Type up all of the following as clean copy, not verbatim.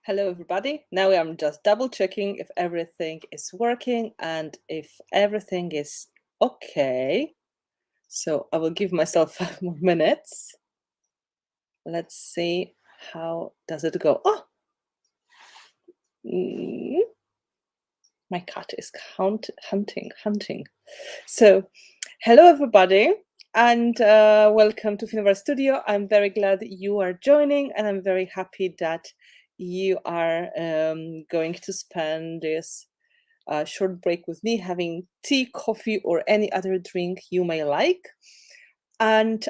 Hello, everybody. Now I'm just double checking if everything is working and if everything is okay. So I will give myself 5 more minutes. Let's see how does it go. Oh, mm, my cat is hunting. So, hello, everybody, and welcome to Finvar Studio. I'm very glad that you are joining, and I'm very happy that you are going to spend this short break with me, having tea, coffee, or any other drink you may like. And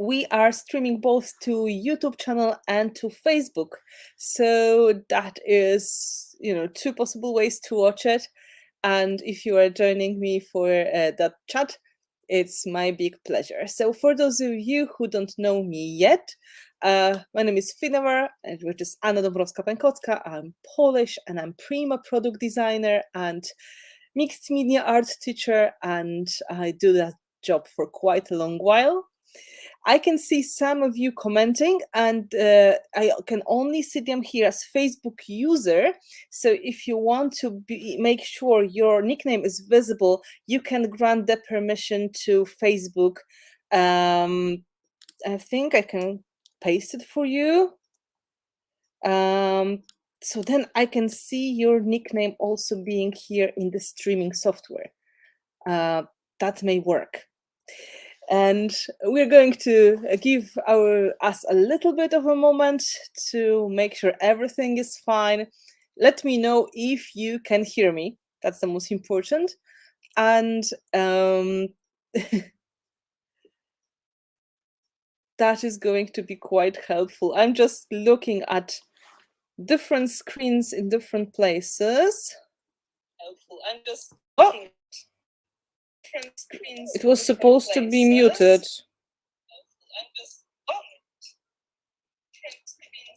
we are streaming both to YouTube channel and to Facebook. So that is, two possible ways to watch it. And if you are joining me for that chat, it's my big pleasure. So for those of you who don't know me yet, my name is Finawar, which is Anna Dąbrowska-Pękowska. I'm Polish and I'm Prima product designer and mixed media art teacher, and I do that job for quite a long while. I can see some of you commenting, and I can only see them here as Facebook user. So if you want to make sure your nickname is visible, you can grant the permission to Facebook. I think I can paste it for you. So then I can see your nickname also being here in the streaming software. That may work. And we're going to give us a little bit of a moment to make sure everything is fine. Let me know if you can hear me. That's the most important. And that is going to be quite helpful. I'm just looking at different screens in different places. Helpful. I'm just looking at different screens. It was supposed to be muted.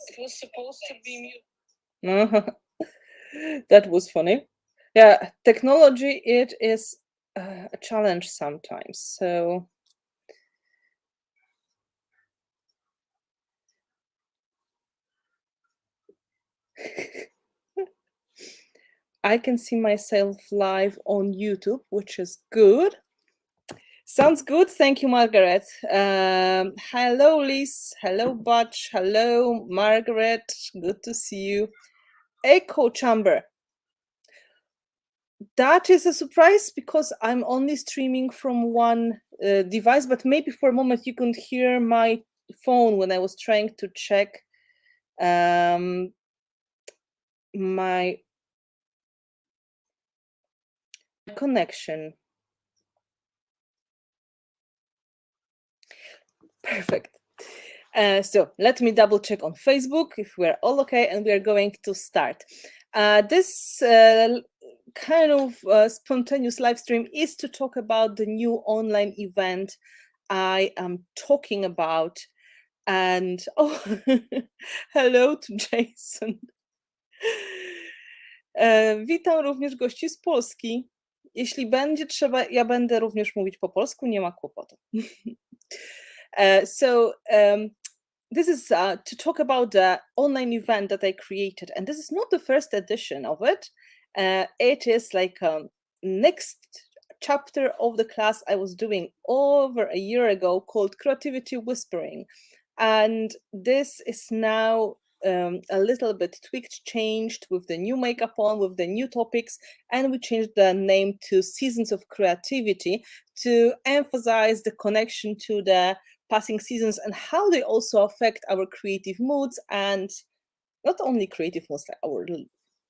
It was supposed to be muted. That was funny. Yeah, technology, it is a challenge sometimes. So I can see myself live on YouTube, which is good. Sounds good. Thank you, Margaret. Hello, Liz. Hello, Butch. Hello, Margaret. Good to see you. Echo chamber. That is a surprise because I'm only streaming from one device, but maybe for a moment you couldn't hear my phone when I was trying to check my connection. Perfect. So let me double check on Facebook if we're all okay, and we are going to start. This kind of spontaneous live stream is to talk about the new online event I am talking about. And oh, hello to Jason. Witam również gości z Polski. Jeśli będzie trzeba, ja będę również mówić po polsku, nie ma kłopotu. This is to talk about the online event that I created, and this is not the first edition of it. It is like a next chapter of the class I was doing over a year ago called Creativity Whispering, and this is now a little bit tweaked, changed with the new makeup on, with the new topics, and we changed the name to Seasons of Creativity to emphasize the connection to the passing seasons and how they also affect our creative moods, and not only creative moods, like our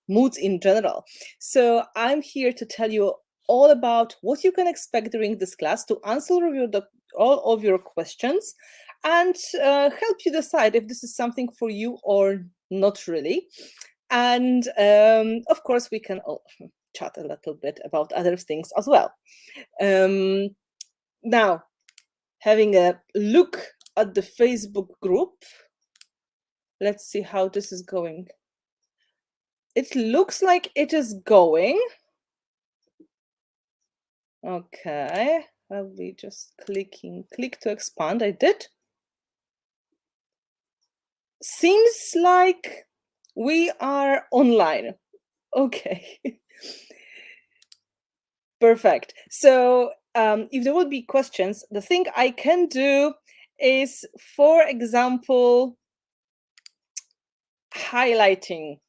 moods in general. So I'm here to tell you all about what you can expect during this class, to answer all of your questions and help you decide if this is something for you or not really. And of course, we can chat a little bit about other things as well. Now, having a look at the Facebook group, let's see how this is going. It looks like it is going. Okay, I'll be just click to expand. I did. Seems like we are online. Okay. Perfect. So if there will be questions, the thing I can do is, for example, highlighting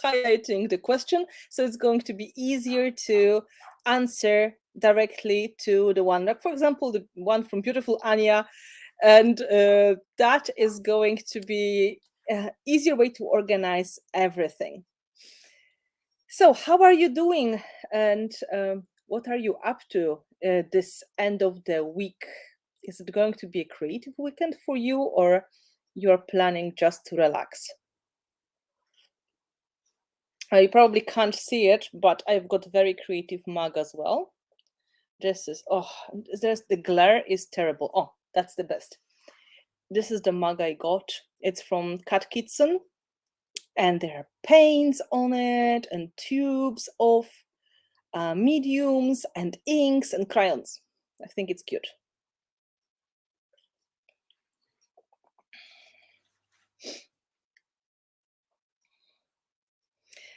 highlighting the question, so it's going to be easier to answer directly to the one, like for example the one from beautiful Anya, and that is going to be an easier way to organize everything. So how are you doing, and what are you up to this end of the week? Is it going to be a creative weekend for you, or you're planning just to relax? You probably can't see it, but I've got a very creative mug as well. This is, oh, there's the glare is terrible. Oh, that's the best. This is the mug I got. It's from Cat Kitson, and there are paints on it and tubes of mediums and inks and crayons. I think it's cute.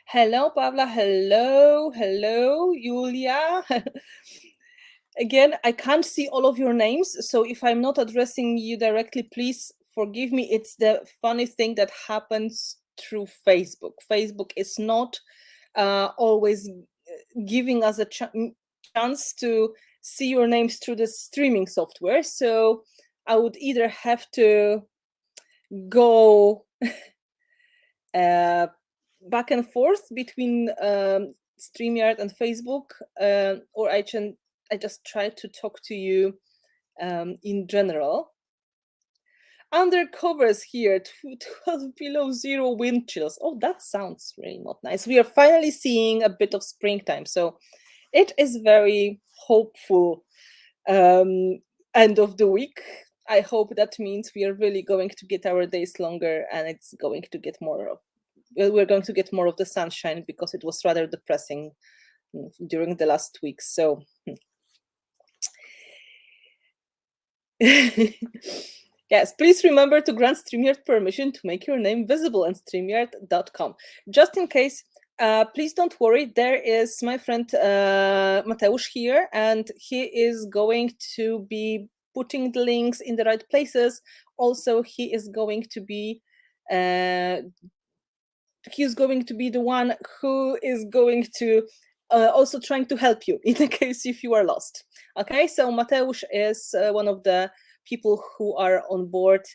Hello, Pavla. Hello, Julia. Again, I can't see all of your names, so if I'm not addressing you directly, please forgive me. It's the funny thing that happens through Facebook. Facebook is not always giving us a chance to see your names through the streaming software. So I would either have to go back and forth between StreamYard and Facebook, or I just try to talk to you in general. Undercovers here, 12 below zero wind chills. Oh, that sounds really not nice. We are finally seeing a bit of springtime, so it is very hopeful end of the week. I hope that means we are really going to get our days longer, and it's going to get more of, we're going to get more of the sunshine, because it was rather depressing during the last weeks. So yes, please remember to grant StreamYard permission to make your name visible on StreamYard.com. Just in case, please don't worry, there is my friend Mateusz here, and he is going to be putting the links in the right places. Also, he is going to be the one who is going to also trying to help you in the case if you are lost. Okay, so Mateusz is one of the people who are on board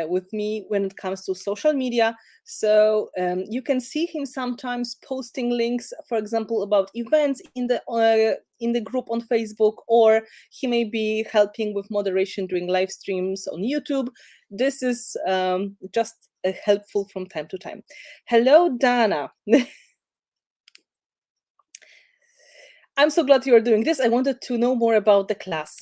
with me when it comes to social media. So you can see him sometimes posting links, for example, about events in the group on Facebook, or he may be helping with moderation during live streams on YouTube. This is just helpful from time to time. Hello, Dana. I'm so glad you are doing this. I wanted to know more about the class.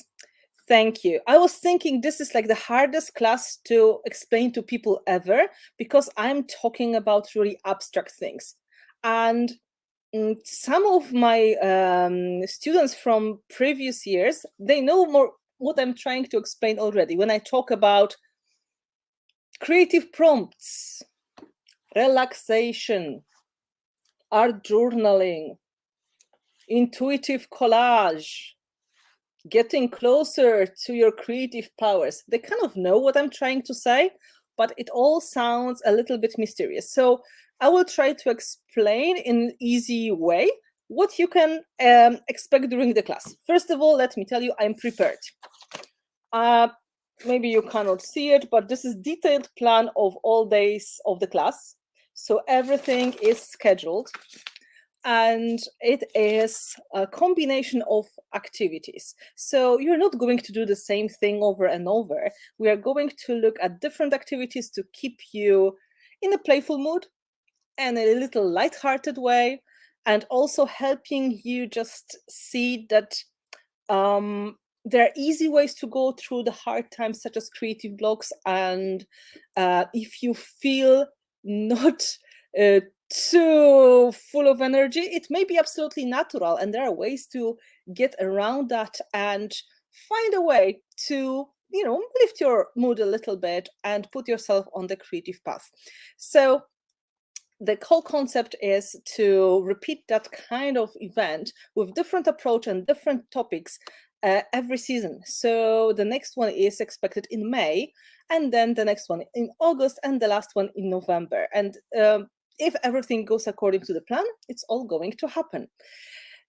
Thank you. I was thinking this is like the hardest class to explain to people ever, because I'm talking about really abstract things. And some of my students from previous years, they know more what I'm trying to explain already. When I talk about creative prompts, relaxation, art journaling, intuitive collage, getting closer to your creative powers. They kind of know what I'm trying to say, but it all sounds a little bit mysterious. So I will try to explain in an easy way what you can expect during the class. First of all, let me tell you, I'm prepared. Maybe you cannot see it, but this is detailed plan of all days of the class. So everything is scheduled, and it is a combination of activities. So you're not going to do the same thing over and over. We are going to look at different activities to keep you in a playful mood and a little lighthearted way, and also helping you just see that there are easy ways to go through the hard times, such as creative blocks. And if you feel not too full of energy, it may be absolutely natural, and there are ways to get around that and find a way to lift your mood a little bit and put yourself on the creative path. So the whole concept is to repeat that kind of event with different approach and different topics every season. So the next one is expected in May, and then the next one in August, and the last one in November. And if everything goes according to the plan, it's all going to happen.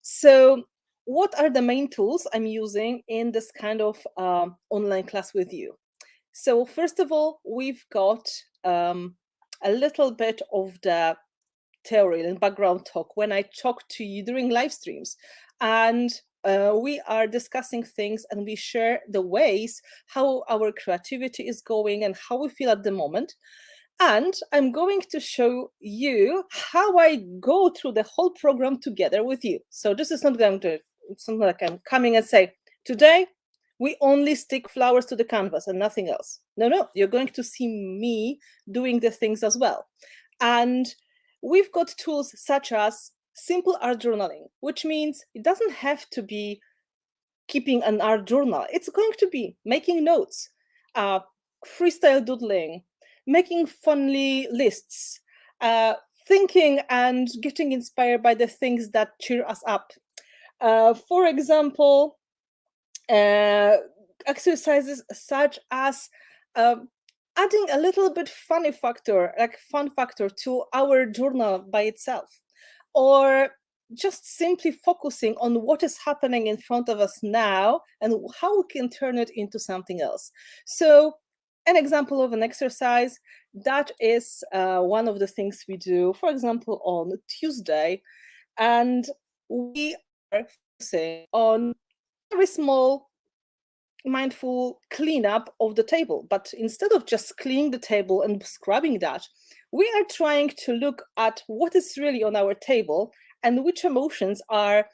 So what are the main tools I'm using in this kind of online class with you? So first of all, we've got a little bit of the theory and background talk when I talk to you during live streams. And we are discussing things and we share the ways how our creativity is going and how we feel at the moment. And I'm going to show you how I go through the whole program together with you. So this is not going to, it's not like I'm coming and say, today we only stick flowers to the canvas and nothing else. No, you're going to see me doing the things as well. And we've got tools such as simple art journaling, which means it doesn't have to be keeping an art journal. It's going to be making notes, freestyle doodling, making funny lists, thinking and getting inspired by the things that cheer us up. For example, exercises such as adding a little bit fun factor to our journal by itself, or just simply focusing on what is happening in front of us now and how we can turn it into something else. So an example of an exercise that is one of the things we do, for example, on Tuesday, and we are focusing on very small mindful cleanup of the table. But instead of just cleaning the table and scrubbing that, we are trying to look at what is really on our table and which emotions are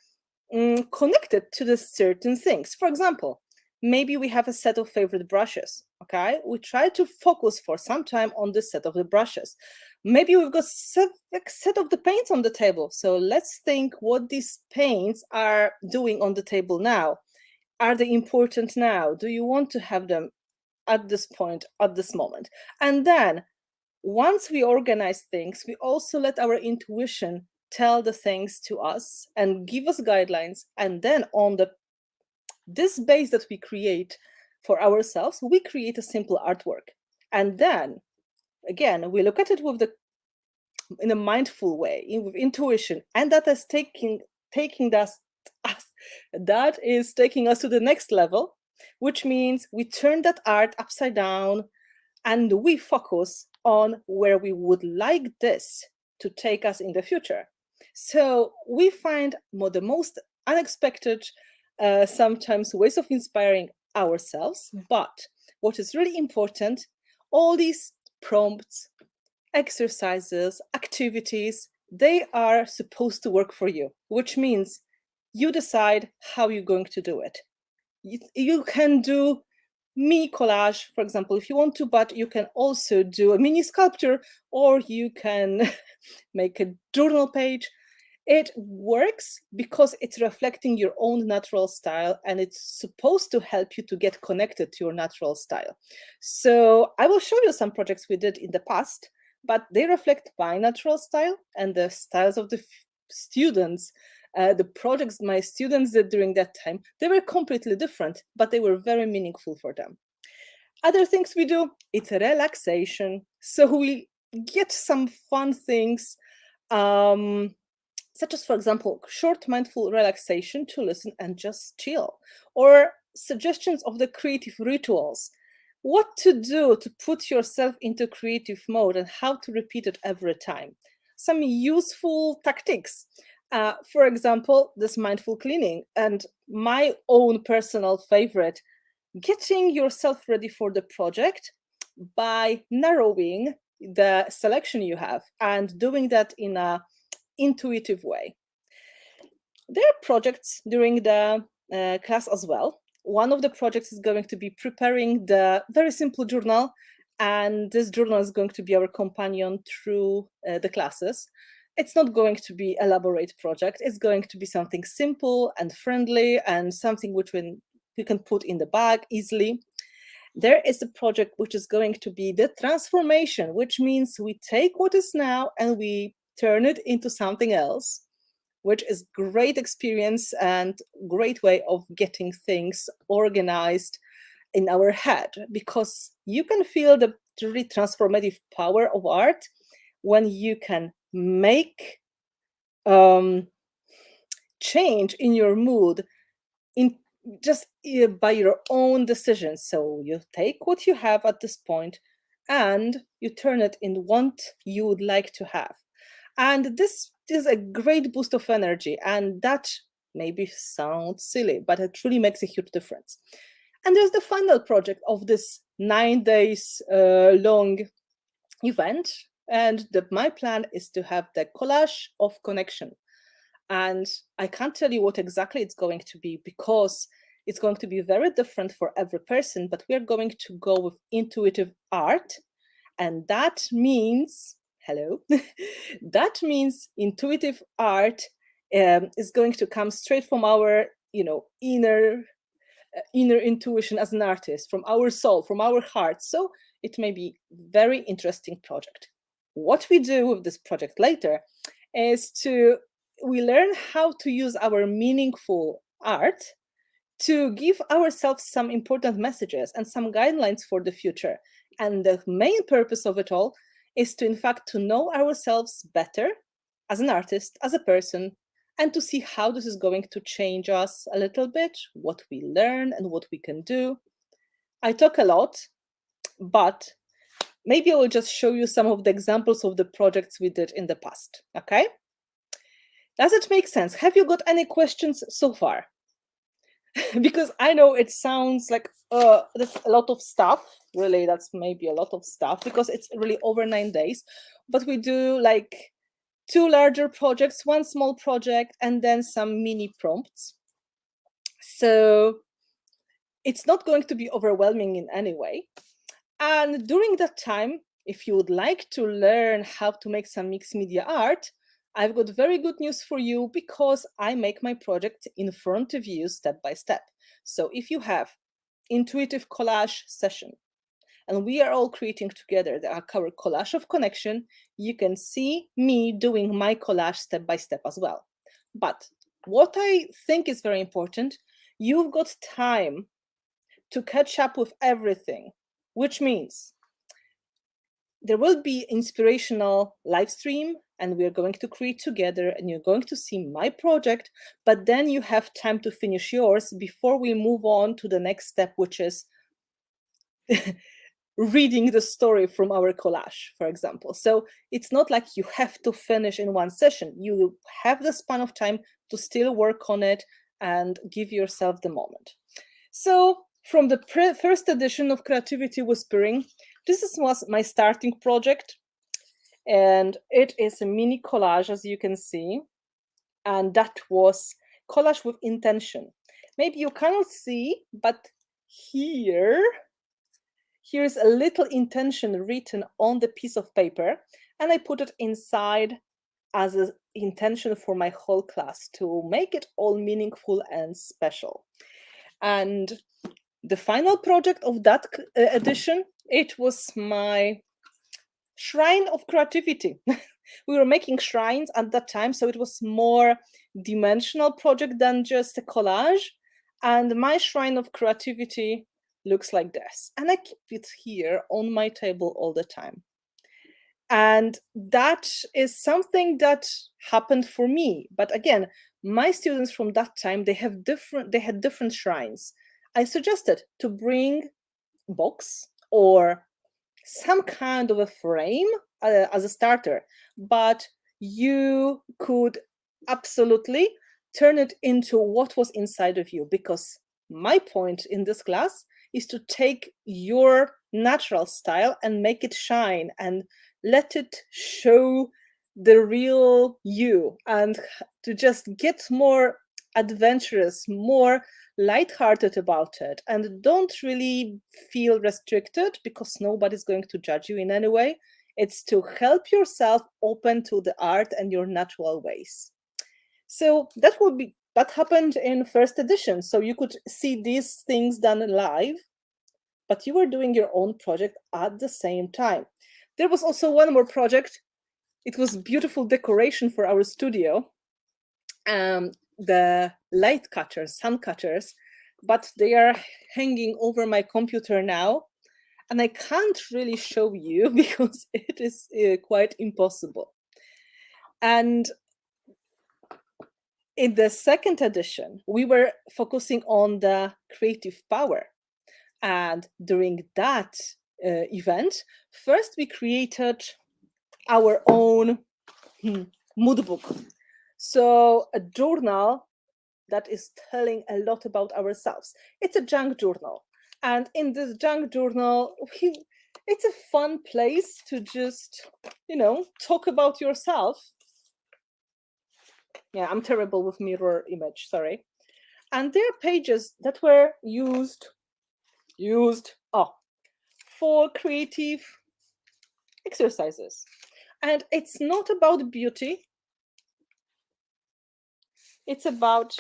connected to the certain things. For example, maybe we have a set of favorite brushes. Okay, we try to focus for some time on the set of the brushes. Maybe we've got a set of the paints on the table. So let's think what these paints are doing on the table now. Are they important now? Do you want to have them at this point, at this moment? And then once we organize things, we also let our intuition tell the things to us and give us guidelines. And then on this base that we create for ourselves, we create a simple artwork. And then again, we look at it in a mindful way, with intuition, and that is taking us that is taking us to the next level, which means we turn that art upside down and we focus on where we would like this to take us in the future. So we find the most unexpected, sometimes ways of inspiring ourselves. But what is really important, all these prompts, exercises, activities, they are supposed to work for you, which means you decide how you're going to do it. You can do mini collage, for example, if you want to, but you can also do a mini sculpture, or you can make a journal page. It works because it's reflecting your own natural style, and it's supposed to help you to get connected to your natural style. So I will show you some projects we did in the past, but they reflect my natural style and the styles of the students. The projects my students did during that time, they were completely different, but they were very meaningful for them. Other things we do, it's a relaxation. So we get some fun things, such as, for example, short mindful relaxation to listen and just chill, or suggestions of the creative rituals, what to do to put yourself into creative mode and how to repeat it every time. Some useful tactics. For example, this mindful cleaning, and my own personal favorite, getting yourself ready for the project by narrowing the selection you have and doing that in an intuitive way. There are projects during the class as well. One of the projects is going to be preparing the very simple journal, and this journal is going to be our companion through the classes. It's not going to be an elaborate project. It's going to be something simple and friendly and something which we can put in the bag easily. there is a project which is going to be the transformation, which means we take what is now and we turn it into something else, which is great experience and great way of getting things organized in our head, because you can feel the really transformative power of art when you can make change in your mood in just by your own decisions. So you take what you have at this point and you turn it in what you would like to have. And this is a great boost of energy. And that maybe sounds silly, but it really makes a huge difference. And there's the final project of this 9 days long event. And my plan is to have the collage of connection. And I can't tell you what exactly it's going to be, because it's going to be very different for every person, but we're going to go with intuitive art. And that means, hello, that means intuitive art is going to come straight from our, inner intuition as an artist, from our soul, from our heart. So it may be very interesting project. What we do with this project later is we learn how to use our meaningful art to give ourselves some important messages and some guidelines for the future. And the main purpose of it all is to, in fact, to know ourselves better as an artist, as a person, and to see how this is going to change us a little bit, what we learn and what we can do. I talk a lot, but maybe I will just show you some of the examples of the projects we did in the past, okay? Does it make sense? Have you got any questions so far? Because I know it sounds like that's a lot of stuff. Really, that's maybe a lot of stuff because it's really over 9 days. But we do like 2 larger projects, 1 small project, and then some mini prompts. So it's not going to be overwhelming in any way. And during that time, if you would like to learn how to make some mixed media art, I've got very good news for you, because I make my project in front of you step by step. So if you have intuitive collage session, and we are all creating together our collage of connection, you can see me doing my collage step by step as well. But what I think is very important, you've got time to catch up with everything, which means there will be inspirational live stream and we're going to create together and you're going to see my project, but then you have time to finish yours before we move on to the next step, which is reading the story from our collage, for example. So it's not like you have to finish in one session. You have the span of time to still work on it and give yourself the moment. So from the first edition of Creativity Whispering, this was my starting project. And it is a mini collage, as you can see. And that was collage with intention. Maybe you cannot see, but here's a little intention written on the piece of paper. And I put it inside as an intention for my whole class to make it all meaningful and special. And the final project of that edition, it was my shrine of creativity. We were making shrines at that time, so it was more dimensional project than just a collage. And my shrine of creativity looks like this. And I keep it here on my table all the time. And that is something that happened for me. But again, my students from that time, they had different shrines. I suggested to bring a box or some kind of a frame as a starter, but you could absolutely turn it into what was inside of you, because my point in this class is to take your natural style and make it shine and let it show the real you, and to just get more adventurous, more lighthearted about it, and don't really feel restricted because nobody's going to judge you in any way. It's to help yourself open to the art and your natural ways. So that happened in first edition. So you could see these things done live. but you were doing your own project at the same time. There was also one more project. It was beautiful decoration for our studio. The light cutters, sun cutters, but they are hanging over my computer now, and I can't really show you because it is quite impossible. And in the second edition, we were focusing on the creative power. And during that event, first we created our own mood book. So a journal that is telling a lot about ourselves. It's a junk journal. And in this junk journal, it's a fun place to just, talk about yourself. Yeah, I'm terrible with mirror image, sorry. And there are pages that were used for creative exercises. And it's not about beauty. It's about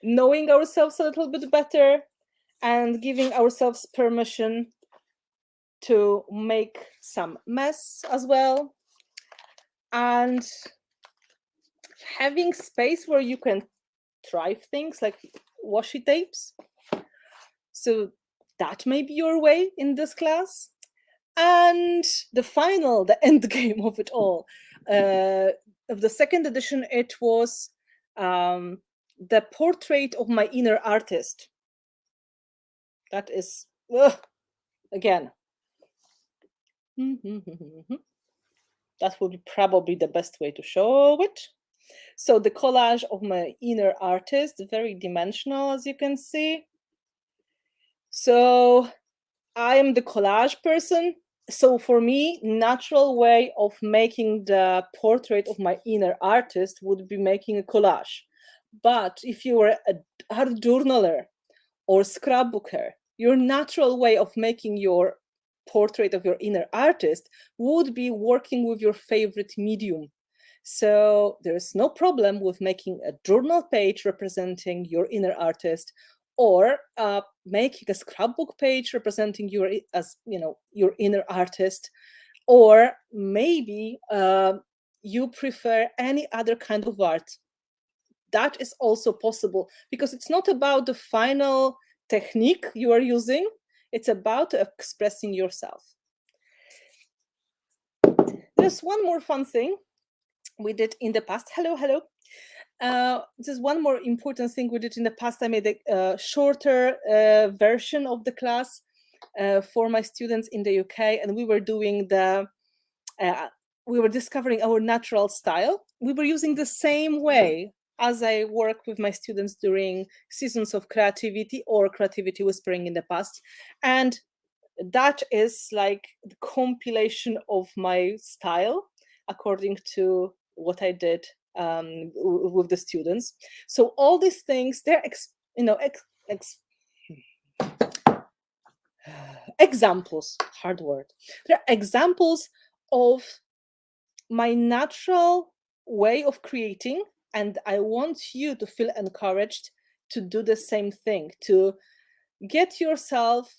knowing ourselves a little bit better and giving ourselves permission to make some mess as well, and having space where you can try things like washi tapes. So that may be your way in this class. And the end game of it all, of the second edition, it was the portrait of my inner artist. That is, again, that would be probably the best way to show it. So the collage of my inner artist, very dimensional, as you can see. So I am the collage person. So for me, natural way of making the portrait of my inner artist would be making a collage. But if you were an art journaler or scrapbooker, your natural way of making your portrait of your inner artist would be working with your favorite medium. So there is no problem with making a journal page representing your inner artist, or making a scrapbook page representing your inner artist, or maybe you prefer any other kind of art. That is also possible, because it's not about the final technique you are using, it's about expressing yourself. There's one more fun thing we did in the past. Hello. There's one more important thing we did in the past. I made a shorter version of the class for my students in the UK, and we were doing we were discovering our natural style. We were using the same way as I work with my students during Seasons of Creativity or Creativity Whispering in the past. And that is like the compilation of my style according to what I did with the students. So all these things, they're examples, hard word. They're examples of my natural way of creating, and I want you to feel encouraged to do the same thing, to get yourself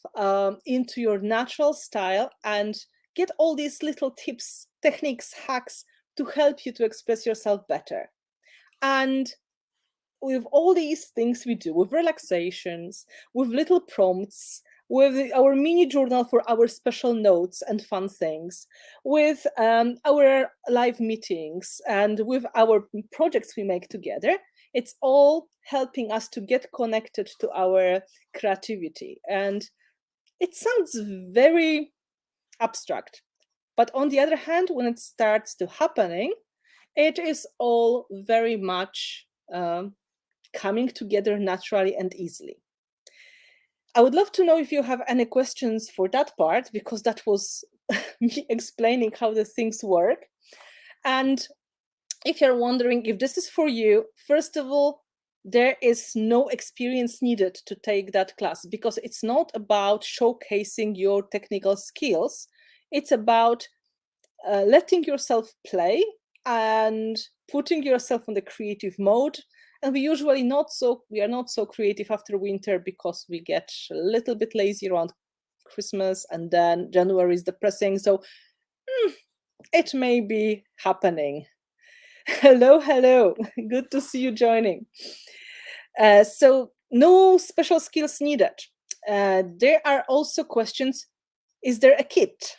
into your natural style and get all these little tips, techniques, hacks to help you to express yourself better. And with all these things we do, with relaxations, with little prompts, with our mini journal for our special notes and fun things, with our live meetings, and with our projects we make together, it's all helping us to get connected to our creativity. And it sounds very abstract, but on the other hand, when it starts to happening, it is all very much coming together naturally and easily. I would love to know if you have any questions for that part, because that was me explaining how the things work. And if you're wondering if this is for you, first of all, there is no experience needed to take that class, because it's not about showcasing your technical skills. It's about letting yourself play and putting yourself in the creative mode And we are not so creative after winter because we get a little bit lazy around Christmas, and then January is depressing. So it may be happening. Hello, hello. Good to see you joining. So no special skills needed. There are also questions. Is there a kit?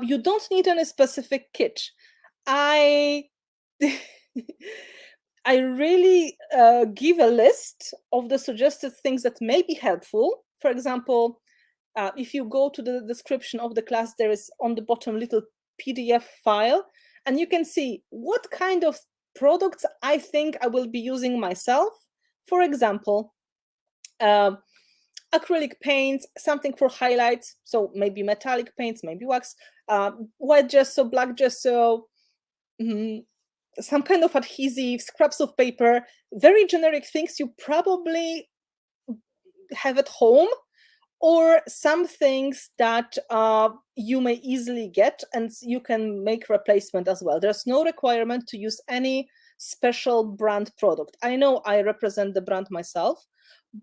You don't need any specific kit. I I really give a list of the suggested things that may be helpful. For example, if you go to the description of the class, there is on the bottom little PDF file, and you can see what kind of products I think I will be using myself. For example, acrylic paints, something for highlights, so maybe metallic paints, maybe wax, white gesso, black gesso, some kind of adhesive, scraps of paper, very generic things you probably have at home, or some things that you may easily get and you can make replacement as well. There's no requirement to use any special brand product. I know I represent the brand myself,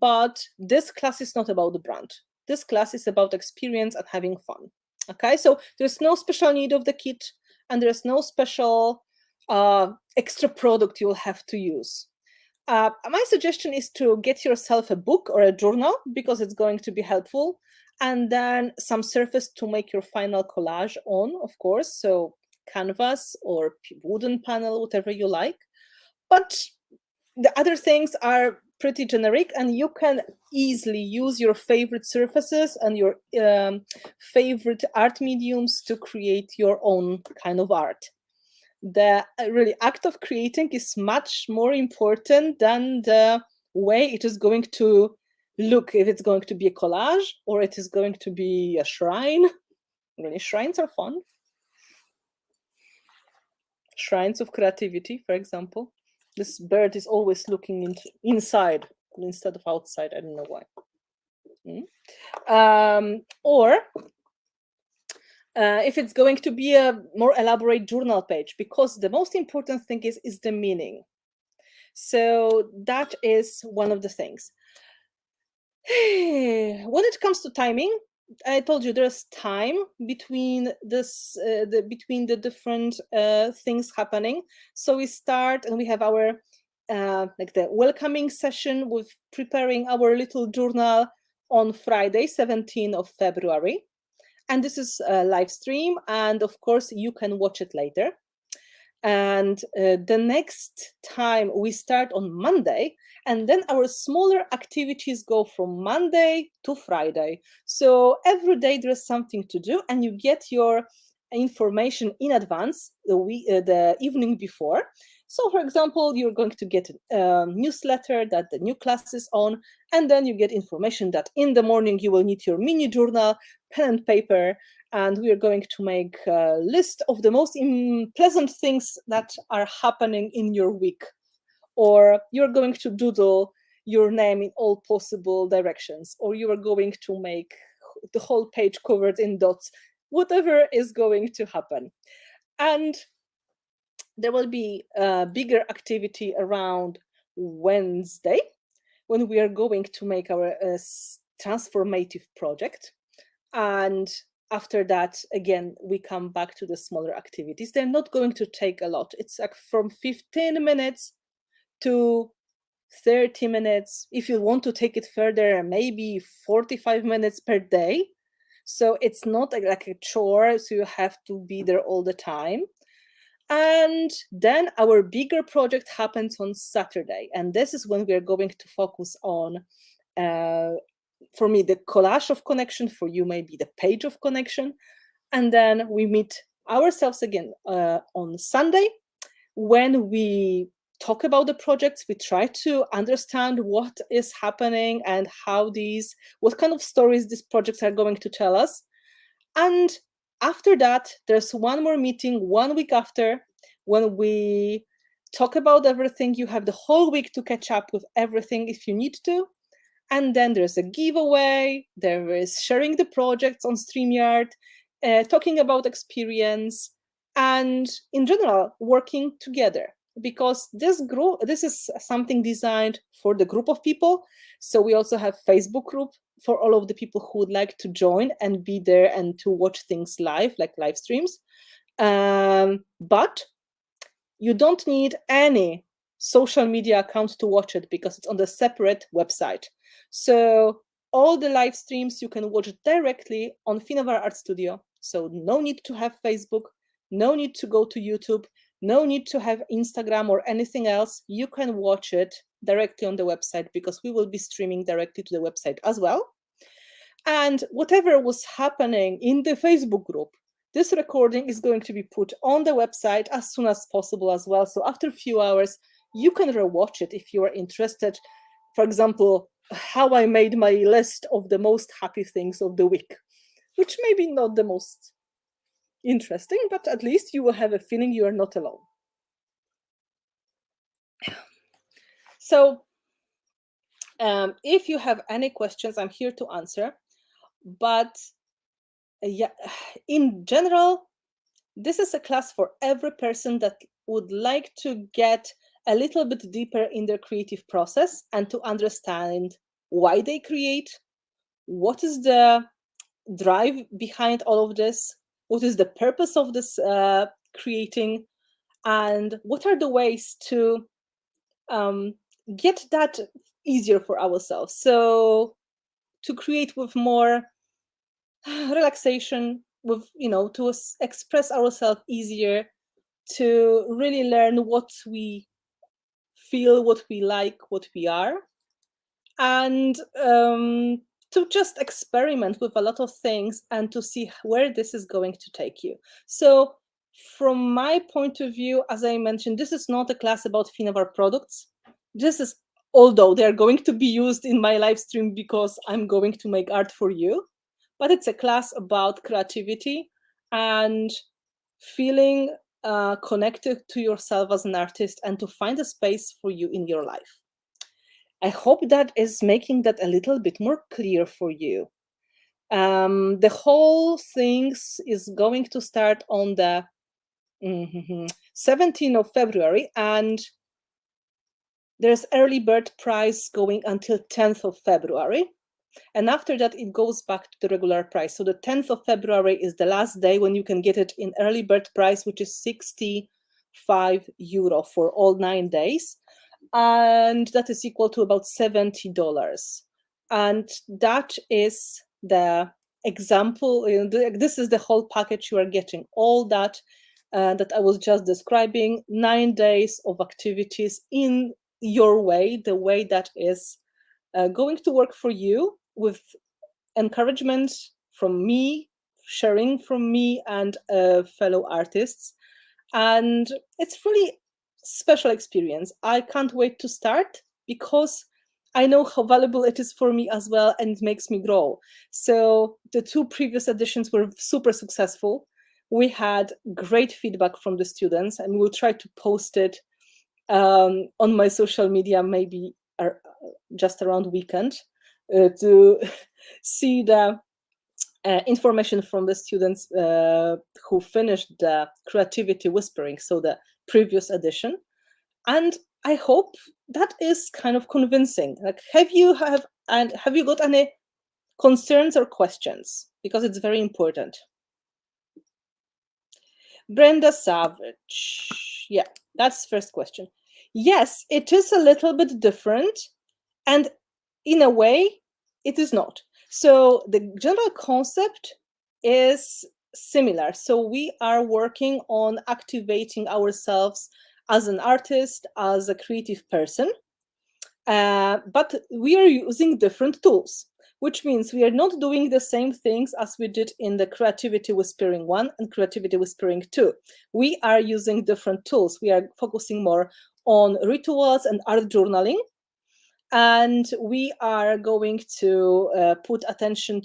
but this class is not about the brand. This class is about experience and having fun. Okay, so there's no special need of the kit, and there's no special extra product you'll have to use. My suggestion is to get yourself a book or a journal, because it's going to be helpful, and then some surface to make your final collage on, of course, so canvas or wooden panel, whatever you like. But the other things are pretty generic, and you can easily use your favorite surfaces and your favorite art mediums to create your own kind of art. The really act of creating is much more important than the way it is going to look, if it's going to be a collage or it is going to be a shrine. Really, shrines are fun. Shrines of creativity, for example. This bird is always looking inside instead of outside. I don't know why. Or if it's going to be a more elaborate journal page, because the most important thing is the meaning. So that is one of the things. When it comes to timing, I told you there's time between between the different things happening. So we start and we have our like the welcoming session with preparing our little journal on Friday, 17th of February. And this is a live stream, and of course you can watch it later. And the next time we start on Monday, and then our smaller activities go from Monday to Friday. So every day there's something to do, and you get your information in advance the evening before. So, for example, you're going to get a newsletter that the new class is on, and then you get information that in the morning you will need your mini journal, pen and paper, and we are going to make a list of the most pleasant things that are happening in your week. Or you're going to doodle your name in all possible directions, or you are going to make the whole page covered in dots, whatever is going to happen. And there will be a bigger activity around Wednesday, when we are going to make our transformative project. And after that, again, we come back to the smaller activities. They're not going to take a lot. It's like from 15 minutes to 30 minutes. If you want to take it further, maybe 45 minutes per day. So it's not like a chore, so you have to be there all the time. And then our bigger project happens on Saturday. And this is when we are going to focus on, for me, the collage of connection, for you, maybe the page of connection. And then we meet ourselves again on Sunday, when we talk about the projects. We try to understand what is happening and what kind of stories these projects are going to tell us. And after that, there's one more meeting 1 week after, when we talk about everything. You have the whole week to catch up with everything if you need to. And then there's a giveaway, there is sharing the projects on StreamYard, talking about experience, and in general, working together. because this is something designed for the group of people. So we also have Facebook group for all of the people who would like to join and be there and to watch things live, like live streams. But you don't need any social media account to watch it because it's on the separate website. So all the live streams you can watch directly on Finnavar Art Studio. So no need to have Facebook, no need to go to YouTube, no need to have Instagram or anything else. You can watch it directly on the website because we will be streaming directly to the website as well. And whatever was happening in the Facebook group, this recording is going to be put on the website as soon as possible as well. So after a few hours, you can rewatch it if you are interested. For example, how I made my list of the most happy things of the week, which may be not the most interesting, but at least you will have a feeling you are not alone. So if you have any questions, I'm here to answer. But yeah, in general, this is a class for every person that would like to get a little bit deeper in their creative process and to understand why they create, what is the drive behind all of this, what is the purpose of this creating, and what are the ways to get that easier for ourselves. So to create with more relaxation, with to express ourselves easier, to really learn what we feel, what we like, what we are, and to just experiment with a lot of things and to see where this is going to take you. So from my point of view, as I mentioned, this is not a class about Finnavar products. This is, although they're going to be used in my live stream because I'm going to make art for you, but it's a class about creativity and feeling connected to yourself as an artist and to find a space for you in your life. I hope that is making that a little bit more clear for you. The whole thing is going to start on the 17th of February, and there's early bird price going until 10th of February. And after that, it goes back to the regular price. So the 10th of February is the last day when you can get it in early bird price, which is €65 for all 9 days. And that is equal to about $70. And that is the example. This is the whole package you are getting. All that that I was just describing, 9 days of activities in your way, the way that is going to work for you, with encouragement from me, sharing from me and fellow artists. And it's really special experience. I can't wait to start because I know how valuable it is for me as well, and it makes me grow. So the 2 previous editions were super successful. We had great feedback from the students, and we'll try to post it on my social media, maybe just around weekend, to see the information from the students who finished the creativity whispering, so the previous edition. And I hope that is kind of convincing. Like, have you got any concerns or questions? Because it's very important. Brenda Savage. Yeah, that's first question. Yes, it is a little bit different, and in a way, it is not. So the general concept is similar. So we are working on activating ourselves as an artist, as a creative person, but we are using different tools, which means we are not doing the same things as we did in the Creativity Whispering 1 and Creativity Whispering 2. We are using different tools. We are focusing more on rituals and art journaling. And we are going to pay attention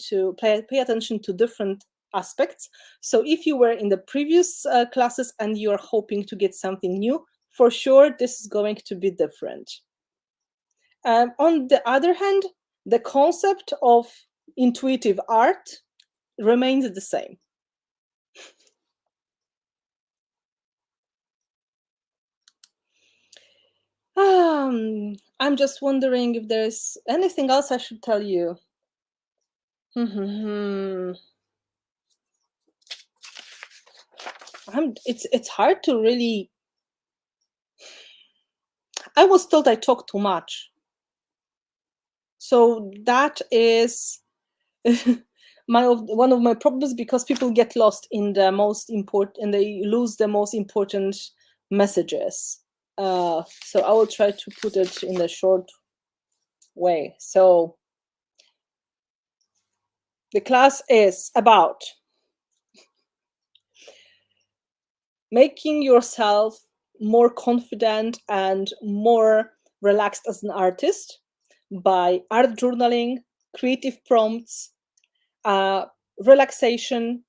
to different aspects. So if you were in the previous classes and you are hoping to get something new, for sure, this is going to be different. On the other hand, the concept of intuitive art remains the same. I'm just wondering if there's anything else I should tell you. It's hard to really. I was told I talk too much, so that is one of my problems, because people get lost in the most important and they lose the most important messages. So I will try to put it in a short way. So the class is about making yourself more confident and more relaxed as an artist by art journaling, creative prompts, relaxation,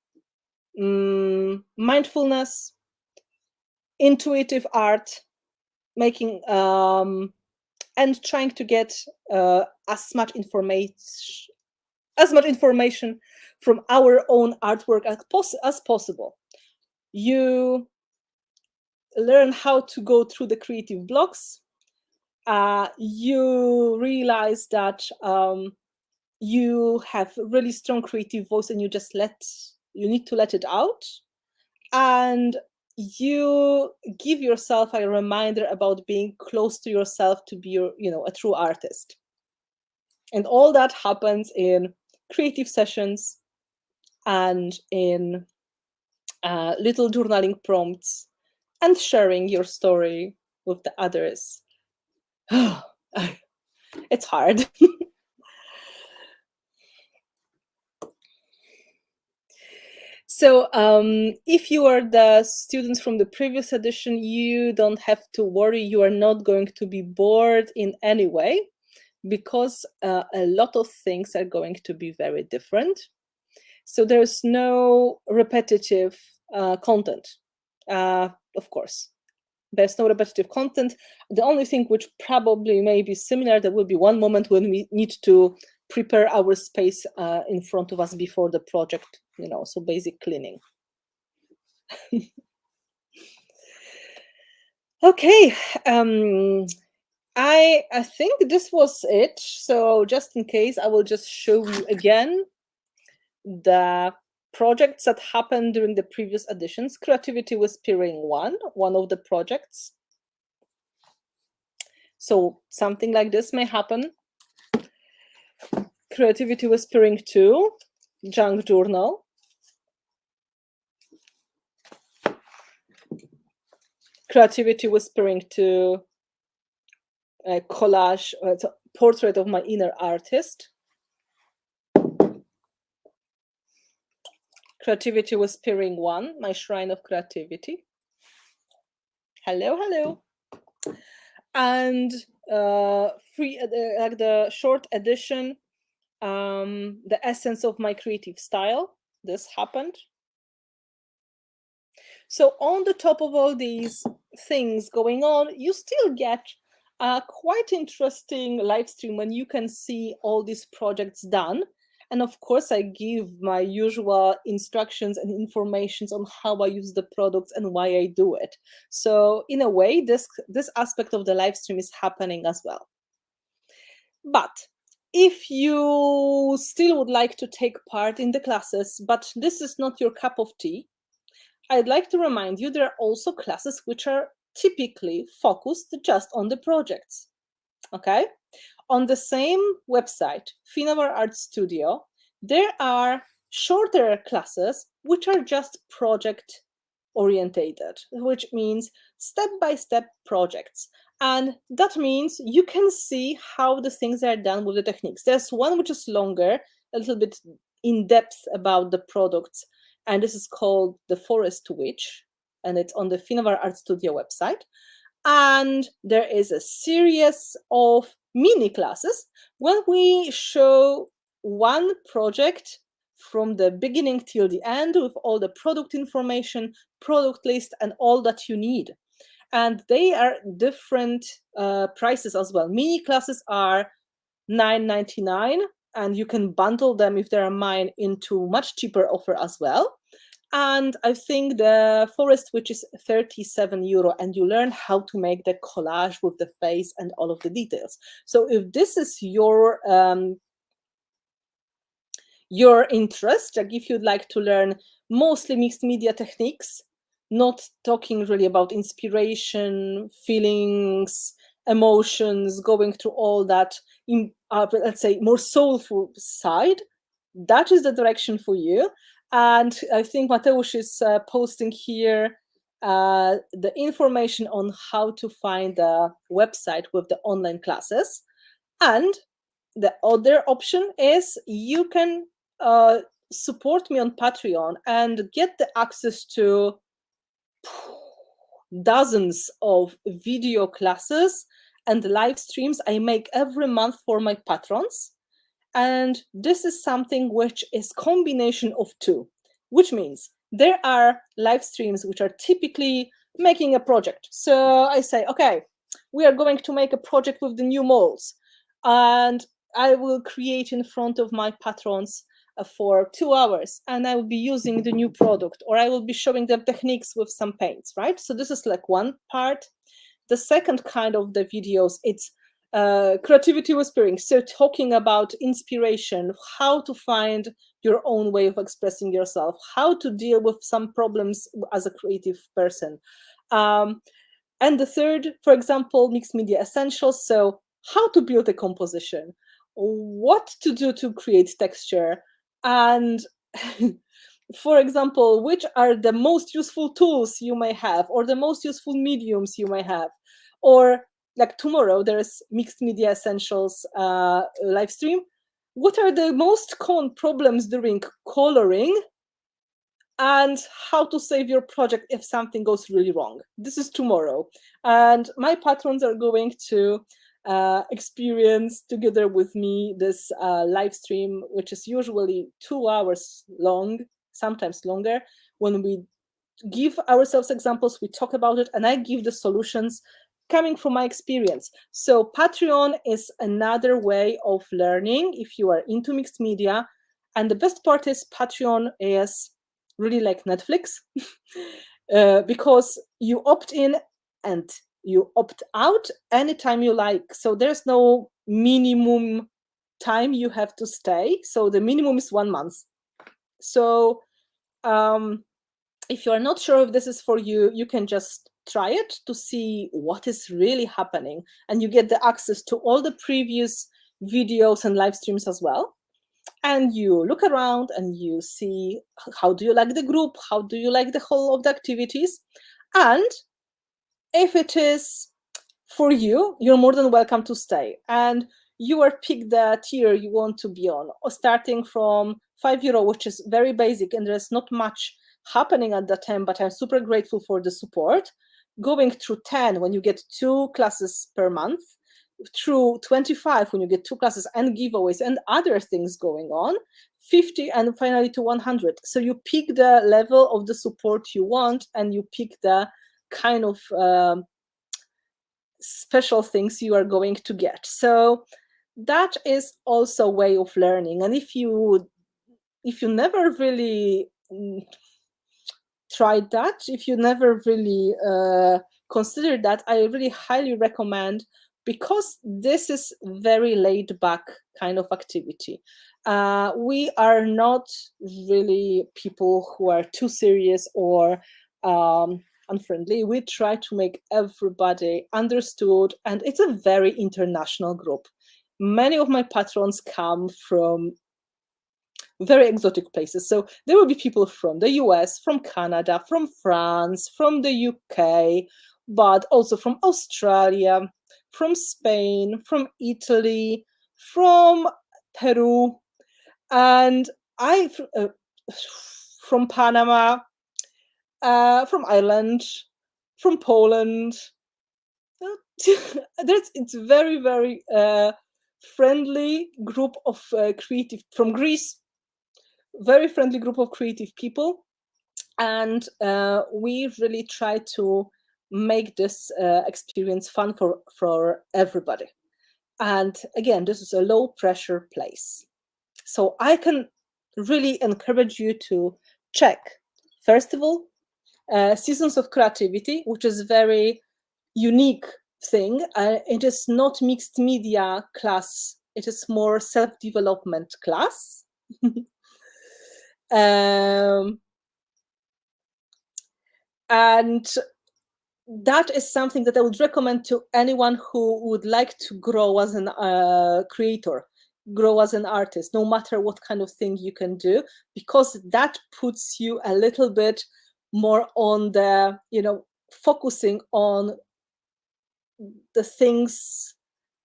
mindfulness, intuitive art, making and trying to get as much information from our own artwork as possible. You learn how to go through the creative blocks. You realize that you have a really strong creative voice, and you need to let it out. And you give yourself a reminder about being close to yourself to be a true artist. And all that happens in creative sessions and in little journaling prompts and sharing your story with the others. It's hard. So if you are the students from the previous edition, you don't have to worry. You are not going to be bored in any way, because a lot of things are going to be very different. So there's no repetitive content, of course. There's no repetitive content. The only thing which probably may be similar, there will be one moment when we need to prepare our space in front of us before the project, so basic cleaning. Okay, I think this was it. So just in case, I will just show you again the projects that happened during the previous editions. Creativity Whispering one of the projects. So something like this may happen. Creativity Whispering 2, Junk Journal. Creativity Whispering 2, collage, portrait of my inner artist. Creativity Whispering 1, my shrine of creativity. Hello, hello. And like the short edition, the essence of my creative style. This happened. So on the top of all these things going on, you still get a quite interesting live stream when you can see all these projects done. And of course, I give my usual instructions and informations on how I use the products and why I do it. So in a way, this aspect of the live stream is happening as well. But if you still would like to take part in the classes, but this is not your cup of tea, I'd like to remind you there are also classes which are typically focused just on the projects. Okay? On the same website, Finnavar Art Studio, there are shorter classes which are just project orientated, which means step-by-step projects. And that means you can see how the things are done with the techniques. There's one which is longer, a little bit in depth about the products, and this is called The Forest Witch, and it's on the Finnavar Art Studio website. And there is a series of mini classes when we show one project from the beginning till the end with all the product information, product list, and all that you need. And they are different prices as well. Mini classes are $9.99, and you can bundle them if they are mine into much cheaper offer as well. And I think the forest, which is €37, and you learn how to make the collage with the face and all of the details. So if this is your interest, like if you'd like to learn mostly mixed media techniques, not talking really about inspiration, feelings, emotions, going through all that, let's say, more soulful side, that is the direction for you. And I think Mateusz is posting here the information on how to find a website with the online classes. And the other option is you can support me on Patreon and get the access to dozens of video classes and live streams I make every month for my patrons. And this is something which is combination of two, which means there are live streams which are typically making a project. So I say, okay, we are going to make a project with the new molds, and I will create in front of my patrons for 2 hours, and I will be using the new product, or I will be showing them techniques with some paints, right? So this is like one part. The second kind of the videos, it's creativity whispering. So talking about inspiration, how to find your own way of expressing yourself, how to deal with some problems as a creative person. And the third, for example, mixed media essentials. So how to build a composition, what to do to create texture, and for example, which are the most useful tools you may have, or the most useful mediums you may have. Or like tomorrow, there's mixed media essentials live stream. What are the most common problems during coloring, and how to save your project if something goes really wrong? This is tomorrow. And my patrons are going to experience together with me this live stream, which is usually 2 hours long, sometimes longer, when we give ourselves examples, we talk about it, and I give the solutions coming from my experience. So Patreon is another way of learning if you are into mixed media. And the best part is Patreon is really like Netflix because you opt in and you opt out anytime you like. So there's no minimum time you have to stay. So the minimum is 1 month. So if you are not sure if this is for you, you can just try it to see what is really happening. And you get the access to all the previous videos and live streams as well. And you look around and you see how do you like the group, how do you like the whole of the activities. And if it is for you, you're more than welcome to stay. And you are pick the tier you want to be on, or starting from €5, which is very basic, and there's not much happening at that time, but I'm super grateful for the support. Going through 10 when you get 2 classes per month, through 25 when you get 2 classes and giveaways and other things going on, 50, and finally to 100. So you pick the level of the support you want, and you pick the kind of special things you are going to get. So that is also a way of learning. And if you never really tried that, if you never really considered that, I really highly recommend, because this is very laid back kind of activity. We are not really people who are too serious or unfriendly. We try to make everybody understood, and it's a very international group. Many of my patrons come from very exotic places. So there will be people from the US, from Canada, from France, from the UK, but also from Australia, from Spain, from Italy, from Peru, and from Panama, from Ireland, from Poland. It's very, very friendly group of creative, from Greece, very friendly group of creative people. And we really try to make this experience fun for everybody. And again, this is a low pressure place. So I can really encourage you to check First of all, Seasons of Creativity, which is very unique thing. It is not mixed media class. It is more self-development class. And that is something that I would recommend to anyone who would like to grow as an creator, grow as an artist, no matter what kind of thing you can do, because that puts you a little bit more on the, focusing on the things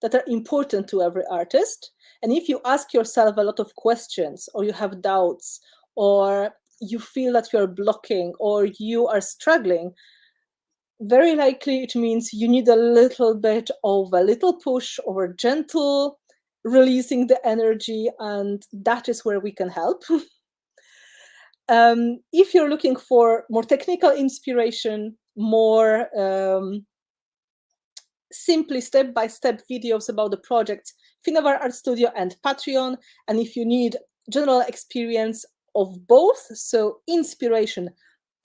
that are important to every artist. And if you ask yourself a lot of questions, or you have doubts, or you feel that you're blocking, or you are struggling, very likely it means you need a little bit of a little push or gentle releasing the energy, and that is where we can help. If you're looking for more technical inspiration, more simply step-by-step videos about the projects, Finnavar Art Studio and Patreon. And if you need general experience of both, so inspiration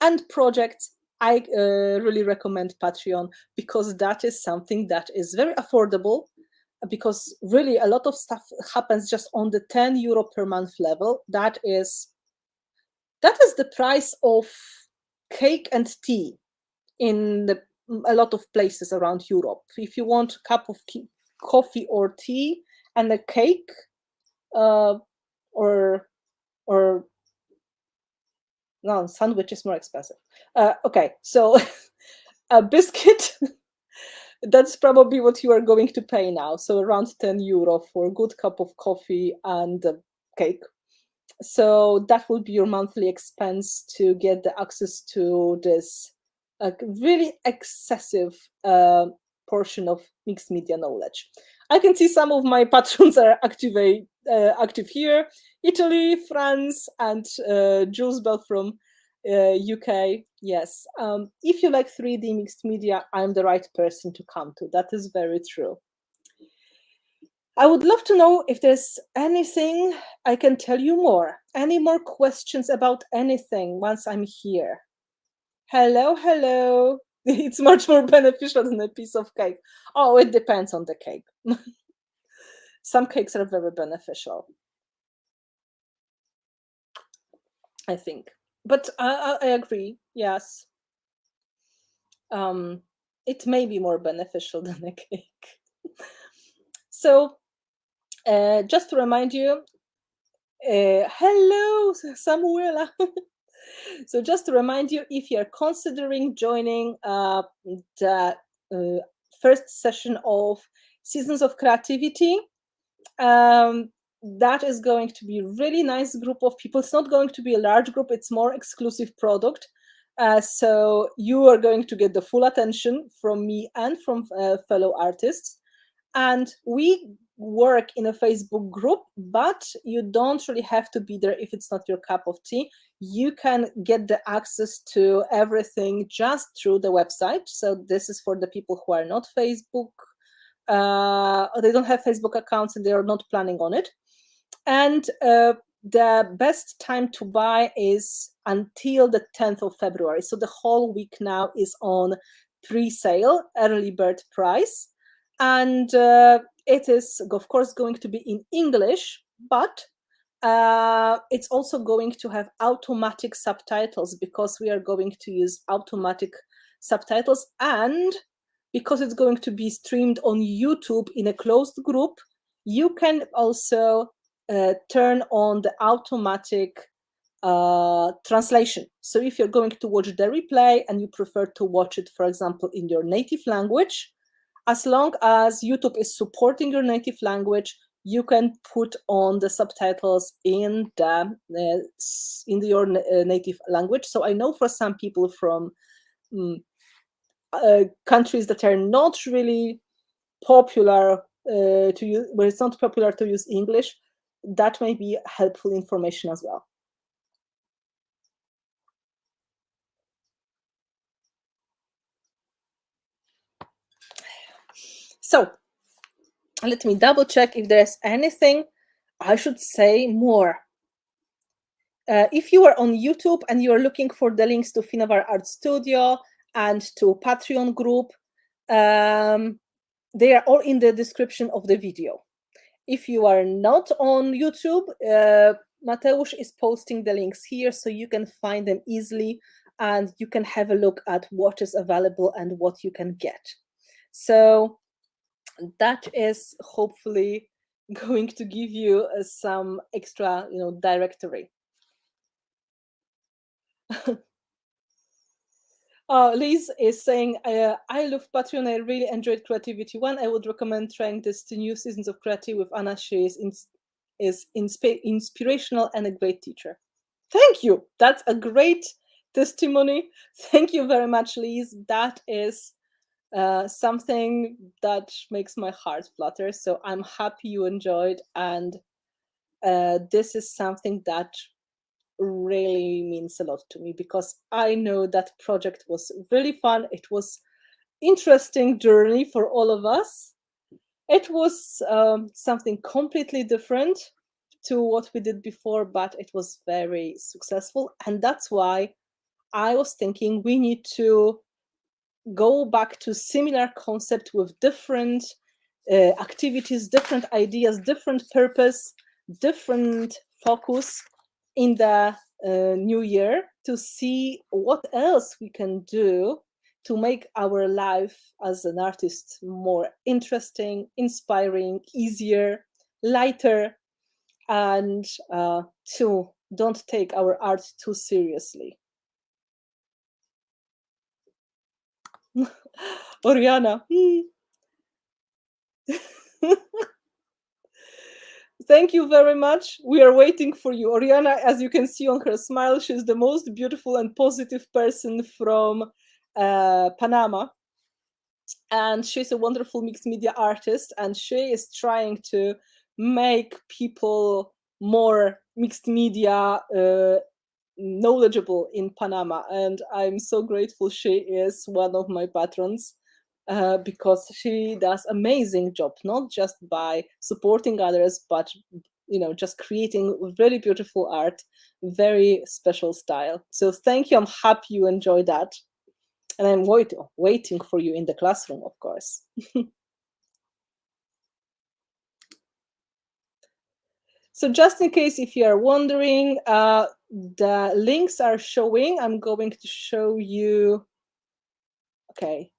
and projects, I really recommend Patreon, because that is something that is very affordable, because really a lot of stuff happens just on the 10 euro per month level. That is the price of cake and tea in a lot of places around Europe. If you want a cup of coffee or tea and a cake, or no, sandwich is more expensive. Okay, so a biscuit, that's probably what you are going to pay now. So around 10 euro for a good cup of coffee and a cake. So that will be your monthly expense to get the access to this really excessive portion of mixed media knowledge. I can see some of my patrons are active here: Italy, France, and Jules Bell from UK. Yes, if you like 3D mixed media, I'm the right person to come to. That is very true. I would love to know if there's anything I can tell you more. Any more questions about anything once I'm here? Hello, hello. It's much more beneficial than a piece of cake. Oh, it depends on the cake. Some cakes are very beneficial, I think. But I agree, yes. It may be more beneficial than a cake. So, just to remind you, hello, Samuela. So just to remind you, if you're considering joining the first session of Seasons of Creativity, that is going to be a really nice group of people. It's not going to be a large group, it's more exclusive product. So you are going to get the full attention from me and from fellow artists. And we work in a Facebook group, but you don't really have to be there if it's not your cup of tea. You can get the access to everything just through the website. So this is for the people who are not Facebook, they don't have Facebook accounts and they are not planning on it. And the best time to buy is until the 10th of February. So the whole week now is on pre-sale, early bird price. And it is, of course, going to be in English, but it's also going to have automatic subtitles, because we are going to use automatic subtitles. And because it's going to be streamed on YouTube in a closed group, you can also turn on the automatic translation. So if you're going to watch the replay and you prefer to watch it, for example, in your native language, as long as YouTube is supporting your native language, you can put on the subtitles in your native language. So I know for some people from countries that are not really popular to use, where it's not popular to use English, that may be helpful information as well. So let me double check if there's anything I should say more. If you are on YouTube and you are looking for the links to Finavar Art Studio and to Patreon group, they are all in the description of the video. If you are not on YouTube, Mateusz is posting the links here so you can find them easily and you can have a look at what is available and what you can get. So that is hopefully going to give you some extra, directory. Liz is saying, I love Patreon. I really enjoyed Creativity One. I would recommend trying this to new seasons of Creative with Anna. She is inspirational and a great teacher. Thank you. That's a great testimony. Thank you very much, Liz. That is something that makes my heart flutter. So I'm happy you enjoyed. And this is something that really means a lot to me because I know that project was really fun. It was interesting journey for all of us. It was something completely different to what we did before, but it was very successful. And that's why I was thinking we need to go back to similar concept with different activities, different ideas, different purpose, different focus in the new year to see what else we can do to make our life as an artist more interesting, inspiring, easier, lighter, and to don't take our art too seriously. Oriana. Thank you very much. We are waiting for you. Oriana, as you can see on her smile, she's the most beautiful and positive person from Panama. And she's a wonderful mixed media artist, and she is trying to make people more mixed media knowledgeable in Panama. And I'm so grateful she is one of my patrons. Because she does amazing job, not just by supporting others, but just creating really beautiful art, very special style. So thank you. I'm happy you enjoy that, and I'm waiting for you in the classroom, of course. So just in case if you are wondering, the links are showing. I'm going to show you. Okay,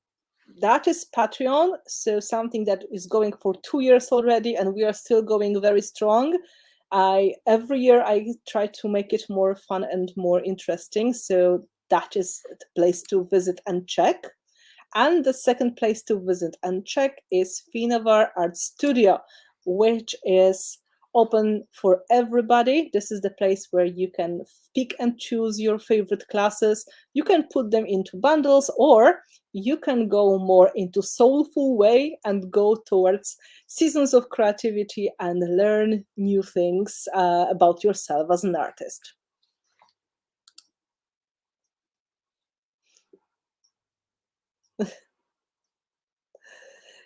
that is Patreon, so something that is going for 2 years already, and we are still going very strong. Every year I try to make it more fun and more interesting, so that is the place to visit and check. And the second place to visit and check is Finavar Art Studio, which is open for everybody. This is the place where you can pick and choose your favorite classes. You can put them into bundles, or you can go more into soulful way and go towards seasons of creativity and learn new things about yourself as an artist.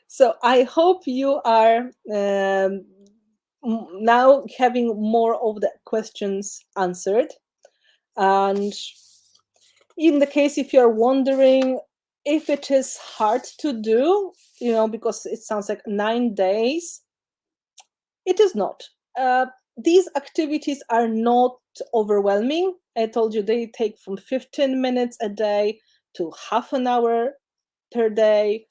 So I hope you are now having more of the questions answered. And in the case if you're wondering if it is hard to do, because it sounds like 9 days, it is not. These activities are not overwhelming. I told you they take from 15 minutes a day to half an hour per day.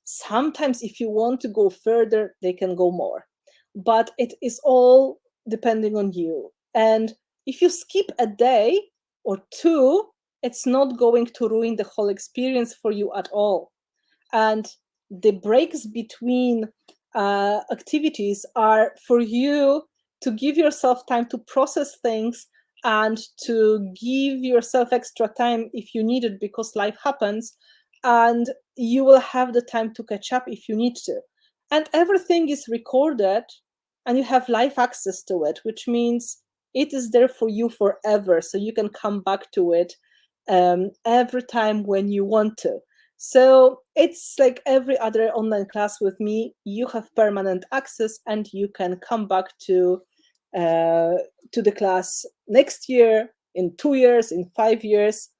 Sometimes if you want to go further, they can go more. But it is all depending on you. And if you skip a day or two, it's not going to ruin the whole experience for you at all. And the breaks between activities are for you to give yourself time to process things and to give yourself extra time if you need it, because life happens, and you will have the time to catch up if you need to. And everything is recorded and you have live access to it, which means it is there for you forever, so you can come back to it every time when you want to. So it's like every other online class with me. You have permanent access and you can come back to to the class next year, in 2 years, in 5 years,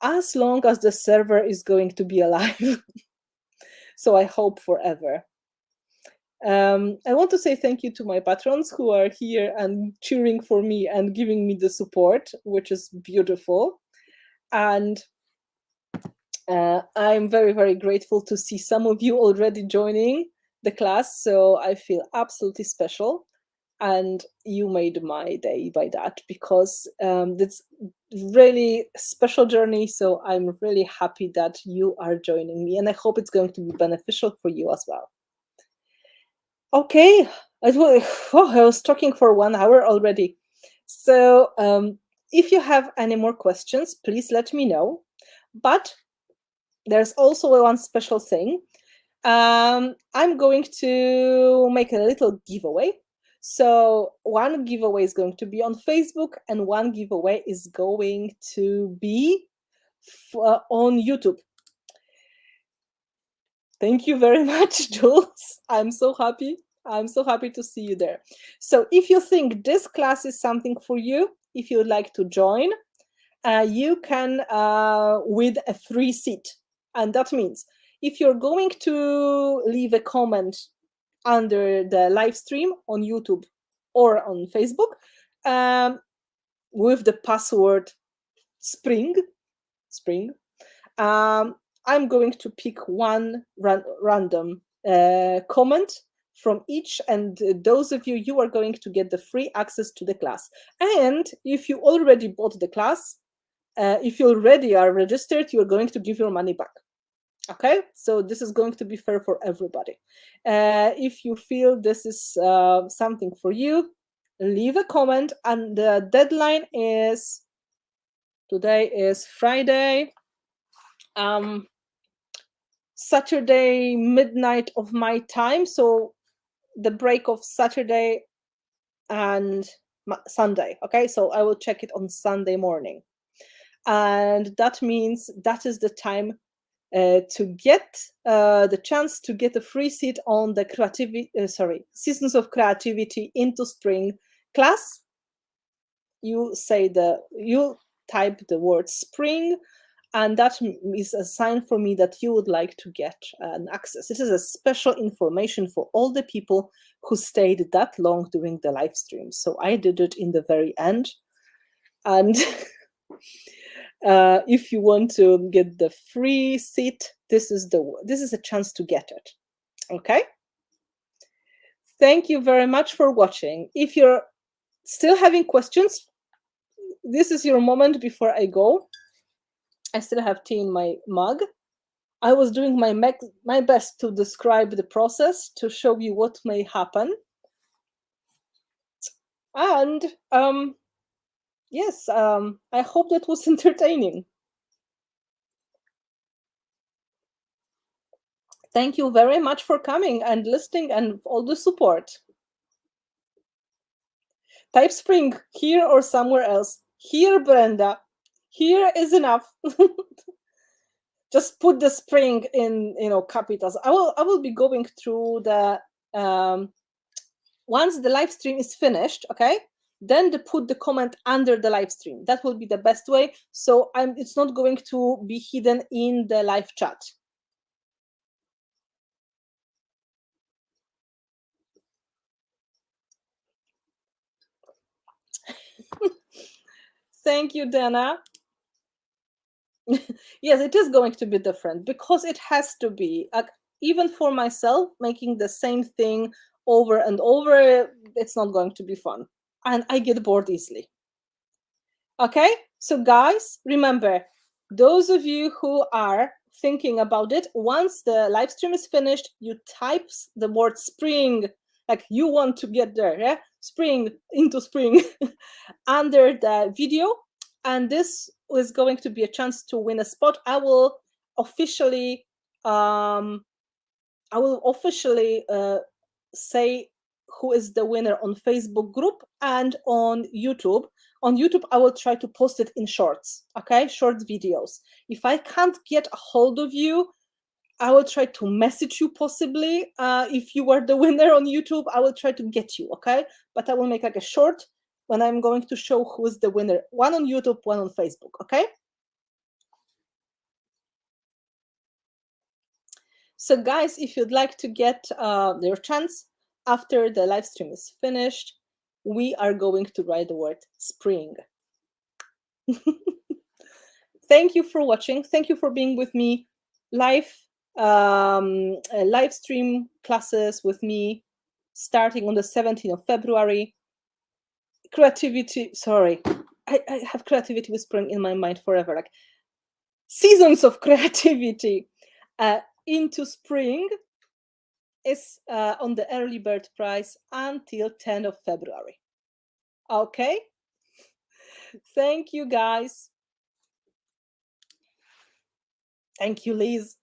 as long as the server is going to be alive. So I hope forever. I want to say thank you to my patrons who are here and cheering for me and giving me the support, which is beautiful. And I'm very, very grateful to see some of you already joining the class. So I feel absolutely special. And you made my day by that, because it's really special journey. So I'm really happy that you are joining me, and I hope it's going to be beneficial for you as well. Okay, I was talking for 1 hour already. So if you have any more questions, please let me know. But there's also one special thing. I'm going to make a little giveaway. So one giveaway is going to be on Facebook, and one giveaway is going to be on YouTube. Thank you very much, Jules. I'm so happy. I'm so happy to see you there. So if you think this class is something for you, if you would like to join, you can with a free seat. And that means if you're going to leave a comment under the live stream on YouTube or on Facebook with the password spring, I'm going to pick one random comment from each, and those of you are going to get the free access to the class. And if you already bought the class, if you already are registered, you're going to give your money back. Okay, so this is going to be fair for everybody. If you feel this is something for you, leave a comment, and the deadline is, today is Friday, Saturday midnight of my time, so the break of Saturday and Sunday. Okay, so I will check it on Sunday morning, and that means that is the time to get the chance to get a free seat on the Seasons of Creativity into Spring class. You type the word spring, and that is a sign for me that you would like to get an access. This is a special information for all the people who stayed that long during the live stream. So I did it in the very end, and if you want to get the free seat, this is a chance to get it. Okay. Thank you very much for watching. If you're still having questions, this is your moment before I go. I still have tea in my mug. I was doing my best to describe the process, to show you what may happen. And yes, I hope that was entertaining. Thank you very much for coming and listening and all the support. Type spring here or somewhere else. Here, Brenda. Here is enough. Just put the spring in, capitals. I will be going through the once the live stream is finished, okay? Then put the comment under the live stream. That will be the best way. So it's not going to be hidden in the live chat. Thank you, Dana. Yes, it is going to be different, because it has to be. Even for myself, making the same thing over and over, it's not going to be fun. And I get bored easily. Okay, so guys, remember, those of you who are thinking about it, once the live stream is finished, you type the word spring, like you want to get there, yeah? Spring, into spring, under the video, and this is going to be a chance to win a spot. I will officially say who is the winner on Facebook group and on YouTube. On YouTube, I will try to post it in shorts, okay? Short videos. If I can't get a hold of you, I will try to message you possibly. If you were the winner on YouTube, I will try to get you, okay? But I will make like a short when I'm going to show who's the winner. One on YouTube, one on Facebook, okay? So guys, if you'd like to get your chance after the live stream is finished, we are going to write the word spring. Thank you for watching. Thank you for being with me live stream classes with me starting on the 17th of February. Creativity, sorry, I have creativity whispering in my mind forever, like seasons of creativity into spring is on the early bird price until 10th of February. Okay? Thank you, guys. Thank you, Liz.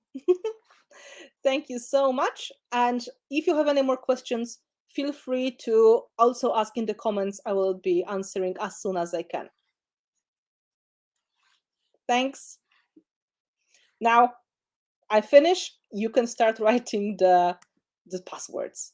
Thank you so much. And if you have any more questions, feel free to also ask in the comments. I will be answering as soon as I can. Thanks. Now I finish. You can start writing the passwords.